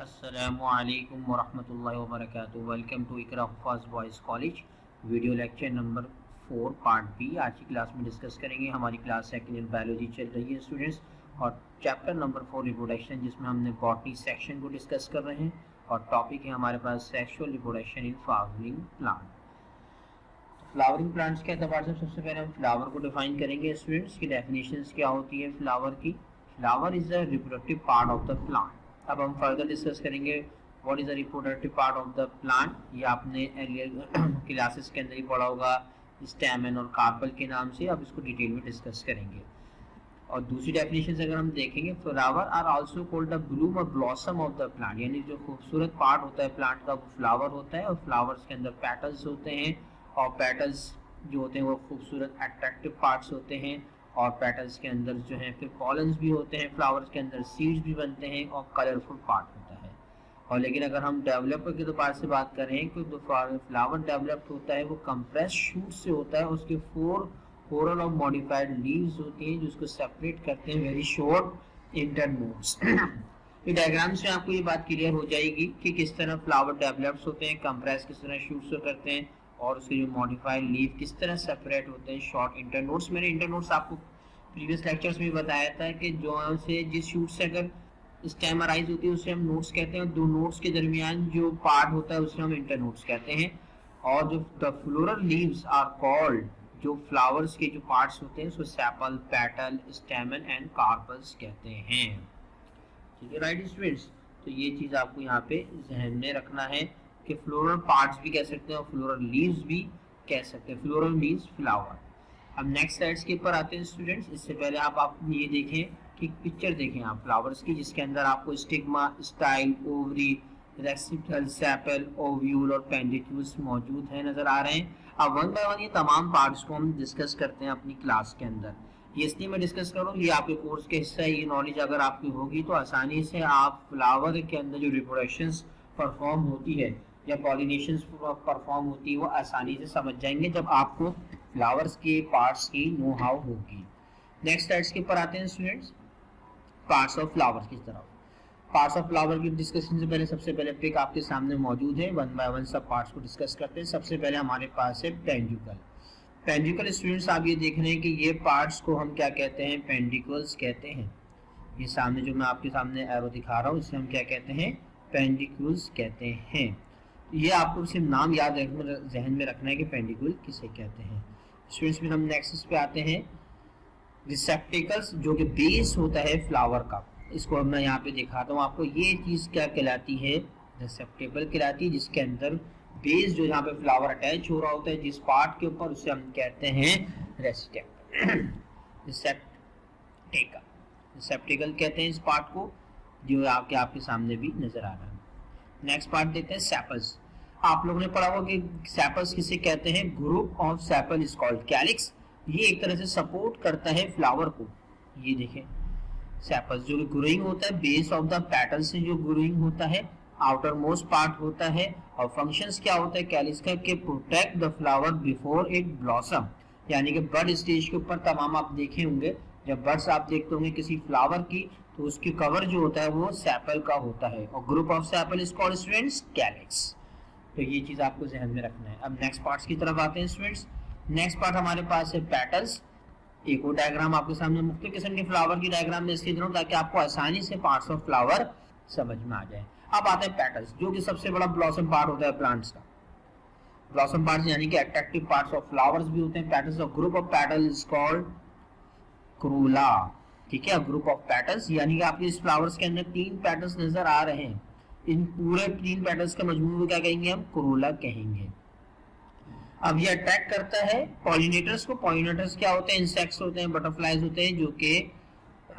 अस्सलामुअलैकुम वरहमतुल्लाहि वबरकातुहू। Welcome to Iqra Huffaz boys college. Video lecture number 4 part B आज की क्लास में डिस्कस करेंगे। हमारी क्लास सेकंड ईयर बायोलॉजी चल रही है स्टूडेंट्स, और चैप्टर नंबर 4 रिप्रोडक्शन, जिसमें हमने बॉटनी सेक्शन को डिस्कस कर रहे हैं और टॉपिक है हमारे पास sexual reproduction in flowering plant. Flowering plants के एतबार से सबसे पहले हम फ्लावर को डिफाइन करेंगे स्टूडेंट्स की डेफिनेशंस क्या होती है फ्लावर की। Flower is the reproductive part of the plant. अब हम फर्दर डिस्कस करेंगे what is the reproductive part of the plant. ये आपने क्लासेस के अंदर ही पढ़ा होगा स्टैमेन और कार्पल के नाम से। अब इसको डिटेल में डिस्कस करेंगे। और दूसरी डेफिनेशन अगर हम देखेंगे, flower are also called the bloom और ब्लॉसम ऑफ द प्लांट, यानी जो खूबसूरत पार्ट होता है प्लांट का वो फ्लावर होता है, और फ्लावर्स के अंदर पेटल्स होते हैं, और पेटल्स जो होते हैं वो खूबसूरत अट्रैक्टिव पार्ट्स होते हैं, और पेटल्स के अंदर जो है फिर पॉलन्स भी होते हैं, फ्लावर्स के अंदर सीड्स भी बनते हैं, और कलरफुल पार्ट होता है। और लेकिन अगर हम डेवलपर के बारे से बात करें कि जो फ्लावर डेवलप्ड होता है वो कंप्रेस शूट से होता है। उसके 4 कोरल और मॉडिफाइड लीव्स होती हैं जो उसको सेपरेट करते हैं वेरी शॉर्ट इंटरनोड्स। ये डायग्राम से आपको ये बात क्लियर हो जाएगी कि किस तरह फ्लावर डेवलप्ड होते हैं, कंप्रेस किस तरह शूट से करते हैं, और उसके जो मॉडिफाइड लीव किस तरह सेपरेट होते हैं शॉर्ट इंटरनोड्स। मैंने इंटरनोड्स आपको प्रीवियस लेक्चर्स में बताया था कि जो से जिस शूट से अगर स्टेम अराइज होती है उसे हम नोड्स कहते हैं, और दो नोड्स के दरमियान जो पार्ट होता है उसे हम इंटरनोड्स कहते हैं। और जो the floral leaves are called, जो फ्लावर्स के जो पार्ट्स होते हैं उसको sepal, petal, stamen and carpels कहते हैं। ठीक है राइट स्टूडेंट्स। तो ये चीज आपको यहाँ पे ध्यान में रखना है कि फ्लोरल पार्ट्स भी कह सकते हैं और फ्लोरल लीव्स भी कह सकते हैं। Floral means flower. अब नेक्स्ट स्लाइड्स के ऊपर आते हैं स्टूडेंट्स। इससे पहले आप ये देखें कि पिक्चर देखें आप फ्लावर्स की, जिसके अंदर आपको स्टिग्मा, स्टाइल, ओवरी, रेसिपल, सेपल, ओव्यूल और पेडिक्यूल्स मौजूद है, नजर आ रहे हैं। अब वन बाय वन ये तमाम पार्ट्स को हम डिस्कस करते हैं अपनी क्लास के अंदर। ये इसलिए मैं डिस्कस करूँ, ये आपके कोर्स के हिस्सा है। ये नॉलेज अगर आपकी होगी तो आसानी से आप फ्लावर के अंदर जो रिप्रोडक्शंस परफॉर्म होती है या पॉलिनेशन परफॉर्म होती है वो आसानी से समझ जाएंगे जब आपको फ्लावर्स के पार्ट्स की नो हाउ होगी। नेक्स्ट स्लाइड्स के ऊपर आते हैं स्टूडेंट्स, पार्ट्स ऑफ फ्लावर की तरफ। पार्ट्स ऑफ फ्लावर की डिस्कशन से पहले सबसे पहले पिक आपके सामने मौजूद है। वन बाय वन सब पार्ट्स को डिस्कस करते हैं। सबसे पहले हमारे पास है पेंडिकल। पेंडिकल स्टूडेंट्स आप ये देख रहे हैं कि ये पार्ट्स को हम क्या कहते हैं, पेंडिकल्स कहते हैं। ये सामने जो मैं आपके सामने एरो दिखा रहा हूँ इसे हम क्या कहते हैं, पेंडिकल्स कहते हैं। ये आपको सिर्फ नाम याद जहन में रखना है कि पेंडिकल किसे कहते हैं। स्टूडेंट्स फिर हम नेक्स्ट पे आते हैं, रिसेप्टिकल्स, जो कि बेस होता है फ्लावर का। इसको अब मैं यहाँ पे दिखाता हूँ आपको। ये चीज क्या कहलाती है, रिसेप्टिकल कहलाती है, जिसके अंदर बेस जो यहाँ पे फ्लावर अटैच हो रहा होता है जिस पार्ट के ऊपर, उसे हम कहते हैं रिसेप्टिकल कहते हैं इस पार्ट को, जो आपके सामने भी नजर आ रहा है। नेक्स्ट पार्ट देखते हैं सेपल्स। आप लोगों ने पढ़ा होगा कि सेपल्स किसे कहते हैं, group of sepal is called calyx. ये एक तरह से सपोर्ट करता है फ्लावर को। ये देखें सेपल्स जो ग्रोइंग होता है, बेस ऑफ द पेटल से जो ग्रोइंग होता है, आउटर मोस्ट पार्ट होता है। और फंक्शंस क्या होता है कैलिक्स का, कि protect the flower before it blossom, यानी कि बर्ड स्टेज के ऊपर तमाम आप देखे होंगे, जब बर्ड्स आप देखते होंगे किसी फ्लावर की तो उसकी कवर जो होता है वो सेपल का होता है, और group of sepal is called students calyx. तो ये चीज आपको ध्यान में रखना है। अब नेक्स्ट पार्ट्स की तरफ आते हैं स्टूडेंट्स। नेक्स्ट पार्ट हमारे पास है पेटल्स। एक और डायग्राम आपके सामने मुख्तलिफ किस्म के फ्लावर की डायग्राम में इसलिए दे रहा हूं ताकि आपको आसानी से पार्ट्स ऑफ फ्लावर समझ में आ जाए। अब आते हैं पेटल्स, जो कि सबसे बड़ा ब्लॉसम पार्ट होता है प्लांट्स का। ब्लॉसम पार्ट्स यानी कि अट्रैक्टिव पार्ट्स ऑफ फ्लावर्स भी होते हैं। Petals of group of petal is called Corolla. ठीक है, ग्रुप ऑफ पेटल्स यानी कि आपके इस फ्लावर्स के अंदर 3 पेटल्स नजर आ रहे हैं। इन पूरे 3 पेटल्स का मजमू को क्या कहेंगे, हम क्रोला कहेंगे। अब ये अट्रैक्ट करता है पॉलिनेटर्स को। पॉलिनेटर्स क्या होते हैं, इंसेक्ट्स होते हैं, बटरफ्लाइज होते हैं, जो कि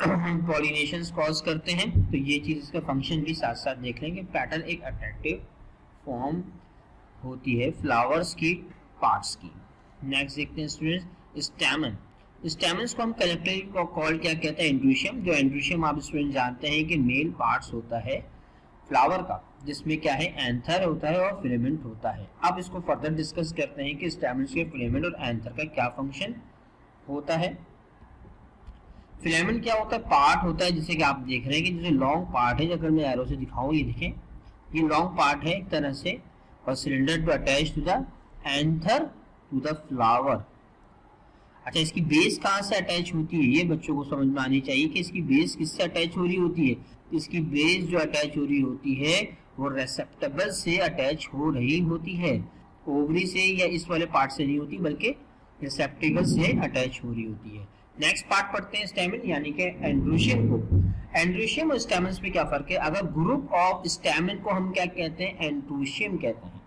पॉलिनेशंस कॉज करते हैं। तो ये चीज इसका फंक्शन भी साथ साथ देख लेंगे। पेटल एक अट्रैक्टिव फॉर्म होती है फ्लावर्स की पार्ट्स की। नेक्स्ट देखते हैं स्टूडेंट्स, स्टैमन। स्टैमन्स को हम कलेक्टिवली कॉल क्या कहते हैं, एंड्रीशियम। जो एंड्रीशियम आप स्टूडेंट जानते हैं कि मेल पार्ट्स होता है फ्लावर का, जिसमें क्या है, एंथर होता है और फिलामेंट होता है। अब इसको फर्दर डिस्कस करते हैं कि स्टैमन्स के फिलामेंट और एंथर का क्या फंक्शन होता है। फिलामेंट क्या होता है, पार्ट होता है जिसे कि आप देख रहे हैं कि जैसे लॉन्ग पार्ट है, अगर मैं एरो से दिखाऊं, ये देखें ये लॉन्ग पार्ट है एक तरह से, और cylinder to attach to the anther to the flower. अच्छा, इसकी बेस कहाँ से अटैच होती है, ये बच्चों को समझ में आनी चाहिए कि इसकी बेस किससे अटैच हो रही होती है। इसकी बेस जो अटैच हो रही होती है वो रेसेप्टेबल से अटैच हो रही होती है, ओवरी से या इस वाले पार्ट से नहीं होती, बल्कि रेसेप्टेबल से अटैच हो रही होती है। नेक्स्ट पार्ट पढ़ते हैं, स्टेमन यानी कि एंड्रोशियम को। एंड्रोशियम और स्टेमन्स में क्या फर्क है, अगर ग्रुप ऑफ स्टेमन को हम क्या कहते हैं, एंड्रोशियम कहते हैं।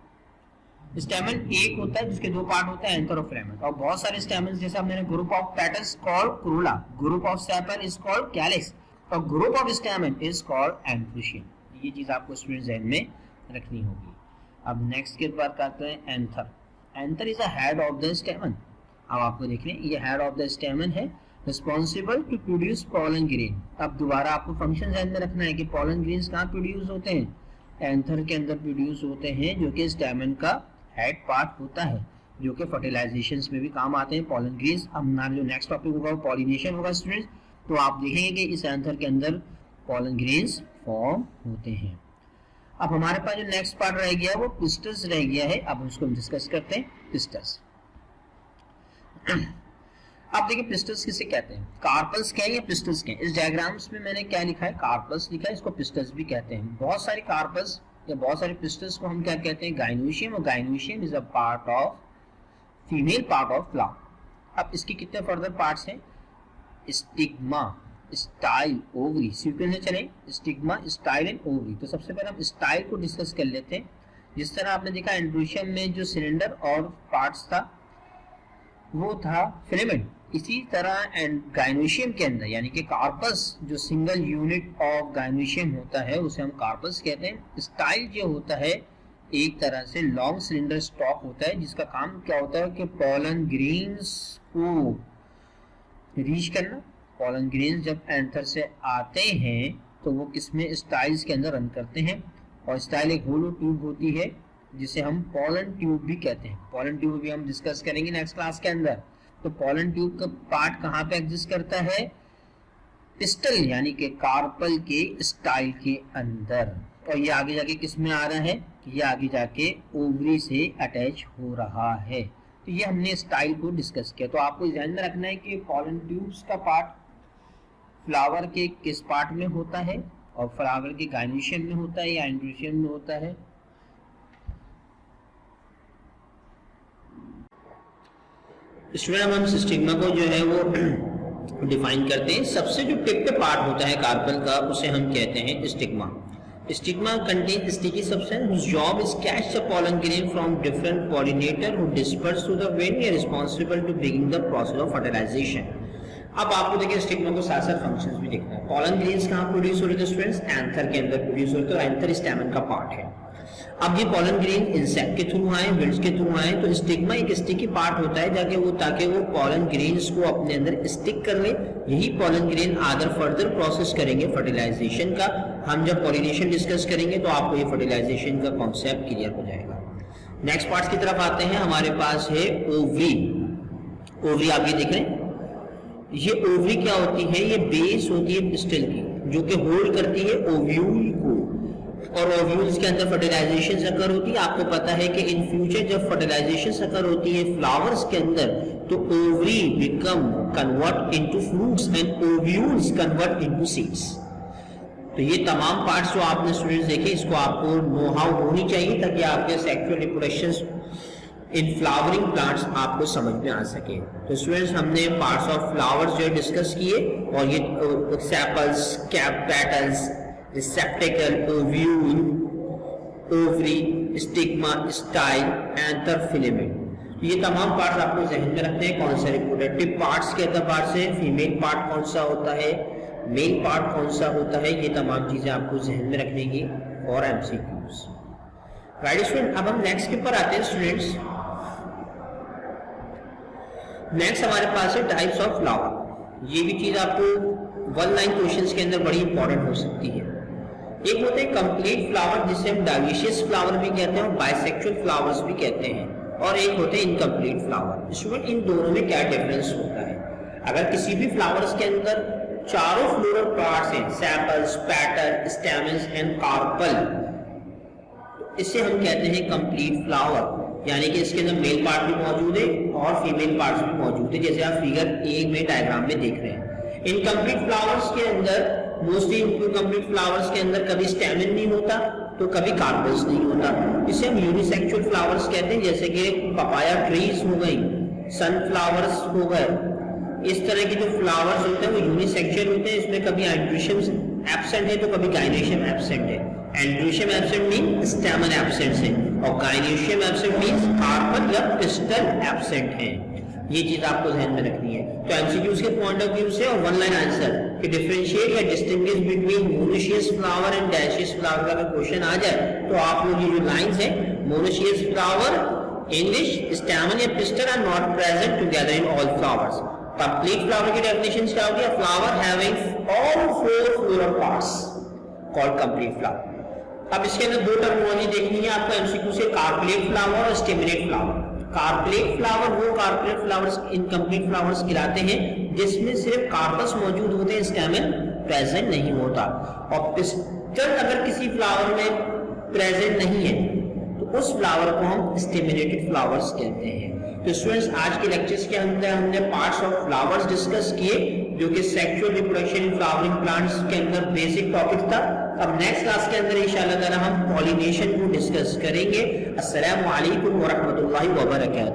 स्टेमन एक होता है जिसके दो पार्ट होते हैं, एंथर और फिलामेंट, और बहुत सारे स्टेमन्स जैसे हमने group of petals called corolla, group of sepal is called calyx, और group of stamen is called androecium. ये चीज आपको स्टूडेंट ज़हन में रखनी होगी। अब नेक्स्ट के बात करते हैं anther. Anther is a head of the स्टेमन। अब आपको देख लें, ये हेड ऑफ द स्टेमन है, responsible to produce pollen grain. अब दोबारा आपको फंक्शन ध्यान में रखना है कि पॉलन ग्रेन्स कहाँ प्रोड्यूस होते हैं, एंथर के अंदर प्रोड्यूस होते हैं, जो कि स्टेमन का हेड पार्ट होता है, जो कि फर्टिलाइजेशन में भी काम आते हैं पॉलन ग्रेन्स। अब हमारा जो नेक्स्ट टॉपिक होगा वो पॉलिनेशन होगा स्टूडेंट्स, तो आप देखेंगे कि इस एंथर के अंदर पॉलन ग्रेन्स फॉर्म होते हैं। अब हमारे पास जो नेक्स्ट पार्ट रह गया वो पिस्टल्स रह गया है, अब उसको हम डिस्कस करते हैं, पिस्टल्स। अब देखिए पिस्टल्स किसे कहते हैं, कार्पल्स क्या है या पिस्टल्स क्या है। इस डायग्राम्स में मैंने क्या लिखा है, कार्पल्स लिखा है, इसको पिस्टल्स भी कहते हैं। बहुत सारे कार्पल्स या बहुत सारे पिस्टल्स को हम क्या कहते हैं, गाइनोशियम, और gynoecium is a part of female part of flower. अब इसके कितने फर्दर पार्ट्स हैं, स्टिग्मा, स्टाइल, ओवरी, सीक्वेंस से चले, स्टिग्मा, स्टाइल एंड ओवरी। तो सबसे पहले हम स्टाइल को डिस्कस कर लेते हैं। जिस तरह आपने देखा एंड्रोशियम में जो सिलेंडर और पार्ट्स था वो था फिलामेंट, इसी तरह गाइनोशियम के अंदर यानी कि कार्पस, जो सिंगल यूनिट ऑफ गाइनोशियम होता है उसे हम कार्पस कहते हैं। स्टाइल जो होता है एक तरह से लॉन्ग सिलेंडर स्टॉक होता है, जिसका काम क्या होता है कि पॉलन ग्रेन्स को रीच करना। पॉलन ग्रेन्स जब एंथर से आते हैं तो वो किसमें, स्टाइल्स के अंदर रन करते हैं, और स्टाइल एक होलो ट्यूब होती है जिसे हम पॉलन ट्यूब भी कहते हैं। पॉलन ट्यूब भी हम डिस्कस करेंगे नेक्स्ट क्लास के अंदर। तो पॉलन ट्यूब का पार्ट कहाँ पे एग्जिस्ट करता है, पिस्टल यानी कि कार्पल के स्टाइल के अंदर, और ये आगे जाके किस में आ रहा है, ये आगे जाके ओवरी से अटैच हो रहा है। तो ये हमने स्टाइल को डिस्कस किया। तो आपको ध्यान में रखना है कि पॉलन ट्यूब्स का पार्ट फ्लावर के किस पार्ट में होता है, और फ्लावर के गाइनोशियम में होता है या एंड्रोशियम में होता है। स्टूडेंट हम स्टिग्मा को जो है वो डिफाइन करते हैं। सबसे जो टिप पे पार्ट होता है कार्पल का उसे हम कहते हैं stigma. Stigma contain sticky substance whose job is catch the pollen grain from different pollinator who disperse through the wind and responsible to begin the process of fertilization। अब आपको देखिए स्टिग्मा को साथ साथ फंक्शंस भी देखना है। पॉलन ग्रेन्स कहाँ प्रोड्यूस हो रहे थे स्टूडेंट्स, एंथर के अंदर प्रोड्यूस होते हैं, एंथर स्टेमन का पार्ट है। अब ये पॉलन ग्रेन इंसेक्ट के थ्रू आए, विंड्स के थ्रू आए, तो स्टिग्मा एक स्टिकी पार्ट होता है ताकि वो पॉलन ग्रेन्स को अपने अंदर स्टिक कर ले। यही पॉलन ग्रेन आदर फर्दर प्रोसेस करेंगे फर्टिलाइजेशन का। हम जब पॉलिनेशन डिस्कस करेंगे तो आपको ये फर्टिलाइजेशन का कॉन्सेप्ट क्लियर हो जाएगा। नेक्स्ट पार्ट की तरफ आते हैं, हमारे पास है ओवरी। ओवरी आप ये देख रहे हैं, ये ओवरी क्या होती है, ये बेस होती है पिस्टल की, जो कि होल्ड करती है ओव्यूल को, और ओव्यूल्स के अंदर फर्टिलाइजेशन अकर होती है। आपको पता है कि इन फ्यूचर जब फर्टिलाइजेशन अकर होती है फ्लावर्स के अंदर, तो ovary become convert into fruits and ovules convert into seeds. तो ये तमाम पार्ट्स जो आपने स्टूडेंट्स देखे, इसको आपको नो हाउ होनी चाहिए ताकि आपके sexual reproduction in flowering plants आपको समझ में आ सके। तो स्टूडेंट्स हमने पार्ट्स ऑफ फ्लावर्स जो डिस्कस किए, और ये sepals, cap, petals, receptacle, ovule, ovary, stigma, style, anther, filament, ये तमाम पार्ट्स आपको ज़हन में रखते हैं। कौन से रिप्रोडक्टिव पार्ट्स के एतबार से फीमेल पार्ट कौन सा होता है, मेल पार्ट कौन सा होता है, ये तमाम चीजें आपको ज़हन में रखने की और एमसीक्यूज। राइट स्टूडेंट, अब हम नेक्स्ट के ऊपर आते हैं स्टूडेंट्स। नेक्स्ट हमारे पास है टाइप्स ऑफ फ्लावर। ये भी चीज आपको वन लाइन क्वेश्चंस के अंदर बड़ी इंपॉर्टेंट हो सकती है। एक होते हैं कंप्लीट फ्लावर जिसे हम डायविशियस फ्लावर भी कहते हैं और बाइसेक्सुअल फ्लावर्स भी कहते हैं, और एक होते हैं इनकम्प्लीट फ्लावर। स्टूडेंट इन दोनों में क्या डिफरेंस होता है? अगर किसी भी फ्लावर्स के अंदर चारों फ्लोरल पार्ट्स हैं, sepals, petal, stamens and carpel, इसे हम कहते हैं कंप्लीट फ्लावर। यानी कि इसके अंदर मेल पार्ट भी मौजूद है और फीमेल पार्ट्स भी मौजूद है, जैसे आप फिगर 1 में डायग्राम में देख रहे हैं। इनकम्प्लीट फ्लावर्स के अंदर मोस्टली इनकम्प्लीट फ्लावर्स के अंदर कभी स्टेमन नहीं होता तो कभी कार्पल्स नहीं होता। इसे हम यूनिसेक्सुअल फ्लावर्स कहते हैं, जैसे कि पपाया ट्रीज हो गई, सनफ्लावर्स हो गए। इस तरह के जो फ्लावर्स होते हैं वो यूनिसेक्सुअल होते हैं, इसमें कभी एंड्रोशियम एब्सेंट है तो कभी गाइनेशियम एब्सेंट है। एंड्रोशियम एब्सेंट मीन स्टेमन एब्सेंट है और गाइनेशियम एब्सेंट मीन कार्पल या पिस्टल एब्सेंट है। ये चीज आपको ध्यान में रखनी है। तो एमसीक्यूज के पॉइंट ऑफ व्यू से और वन लाइन आंसर कि डिफरेंशिएट या distinguish between monoecious flower and dioecious flower का क्वेश्चन आ जाए तो आप लोग ये जो लाइंस है, मोनोशियस फ्लावर, इंग्लिश, स्टैमन या pistil are not present together in all flowers. Complete flower की डेफिनेशन क्या होगी? Flower having all 4 floral parts called complete flower. अब इसके अंदर दो टर्मिनोलॉजी देखनी है आपको एमसीक्यू से, कार्पेलेट फ्लावर और स्टिमुलेट फ्लावर। कार्पेलेट फ्लावर वो कार्पेलेट फ्लावर्स इनकम्प्लीट फ्लावर्स कहलाते हैं जिसमें सिर्फ कार्पस मौजूद होते हैं, स्टेमन प्रेजेंट नहीं होता। और पिस्टल अगर किसी फ्लावर में प्रेजेंट नहीं है तो उस फ्लावर को हम स्टिमुलेटेड फ्लावर्स कहते हैं। तो स्टूडेंट्स आज के लेक्चर्स के अंदर हमने पार्ट्स ऑफ फ्लावर्स डिस्कस किए जो कि sexual reproduction in flowering plants के अंदर बेसिक टॉपिक था। अब नेक्स्ट क्लास के अंदर इंशाअल्लाह ताला हम पॉलिनेशन को डिस्कस करेंगे। अस्सलामु अलैकुम व रहमतुल्लाहि व बरकातहू।